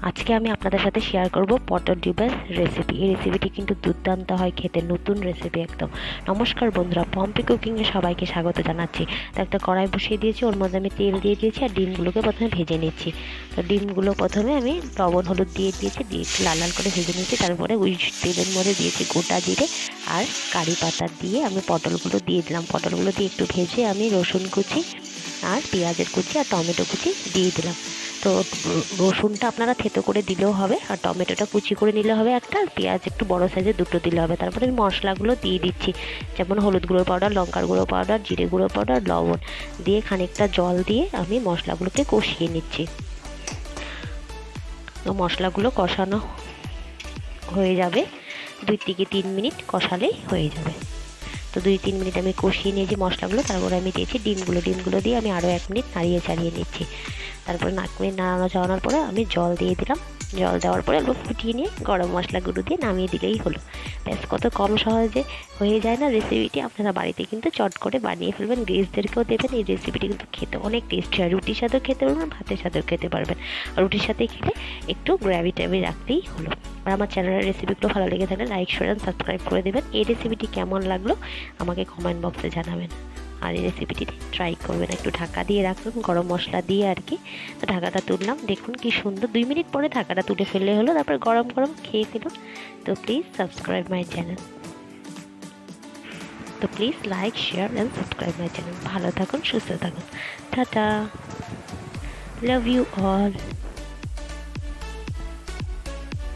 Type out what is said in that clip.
আজকে আমি আপনাদের সাথে শেয়ার করব পটল ডিমের রেসিপি। এই রেসিপিটি কিন্তু দুর্দান্ত হয় খেতে, নতুন রেসিপি একদম। নমস্কার বন্ধুরা, পম্পি কুকিংয়ে সবাইকে স্বাগত জানাচ্ছি। তো একটা কড়াই বসিয়ে দিয়েছি, ওর মধ্যে আমি তেল দিয়ে দিয়েছি আর ডিমগুলোকে প্রথমে ভেজে নিচ্ছি। তো ডিমগুলো প্রথমে আমি লবণ হলুদ দিয়ে দিয়েছি, দিয়ে একটু লাল লাল করে ভেজে নিয়েছি। তারপরে ওই তেলের মধ্যে দিয়েছি গোটা জিরে আর কারি পাতা দিয়ে আমি পটলগুলো দিয়ে দিলাম। পটলগুলো দিয়ে একটু ভেজে আমি রসুন কুচি আর পেঁয়াজের কুচি আর টমেটো কুচি দিয়ে দিলাম। তো রসুনটা আপনারা থেতো করে দিলেও হবে, আর টমেটোটা কুচি করে নিলে হবে একটা, আর পেঁয়াজ একটু বড় সাইজের দুটো দিলে হবে। তারপরে আমি মশলাগুলো দিয়ে দিচ্ছি, যেমন হলুদ গুঁড়ো পাউডার, লঙ্কার গুঁড়ো পাউডার, জিরে গুঁড়ো পাউডার, লবণ দিয়ে খানিকটা জল দিয়ে আমি মশলাগুলোকে কষিয়ে নিচ্ছি। তো মশলাগুলো কষানো হয়ে যাবে, 2 থেকে 3 মিনিট কষালেই হয়ে যাবে। তো 2-3 মিনিট আমি কষিয়ে নিয়েছি মশলাগুলো। তারপরে আমি দিয়েছি ডিমগুলো দিয়ে আমি আরও 1 মিনিট নাড়িয়ে চাড়িয়ে নিচ্ছি। তারপরে 1 মিনিট নাড়ানো চাড়ানোর পরে আমি জল দিয়ে দিলাম। জল দেওয়ার পরে একটু ফুটিয়ে নিয়ে গরম মশলা গুঁড়ো দিয়ে নামিয়ে দিলেই হলো। ব্যাস, কত কম সহজে হয়ে যায় না রেসিপিটি। আপনারা বাড়িতে কিন্তু চট করে বানিয়ে ফেলবেন, গেস্টদেরকেও দেবেন। এই রেসিপিটি কিন্তু খেতে অনেক টেস্টি হয়, রুটির সাথেও খেতে পারবেন, ভাতের সাথেও খেতে পারবেন। আর রুটির সাথে খেলে একটু গ্রেভি ট্যাভি রাখতেই হলো। আর আমার চ্যানেলের রেসিপিগুলো ভালো লেগে থাকলে লাইক, শেয়ার অ্যান্ড সাবস্ক্রাইব করে দেবেন। এই রেসিপিটি কেমন লাগলো আমাকে কমেন্ট বক্সে জানাবেন। আর এই রেসিপিটি ট্রাই করবেন। একটু ঢাকা দিয়ে রাখুন গরম মশলা দিয়ে আর কি। তো ঢাকাটা তুললাম, দেখুন কি সুন্দর। 2 মিনিট পরে ঢাকাটা তুলে ফেললে হলো। তারপরে গরম গরম খেয়ে ফেলুন। তো প্লিজ সাবস্ক্রাইব মাই চ্যানেল। তো please like, share and subscribe my channel. ভালো থাকুন, সুস্থ থাকুন। Tata, love you all.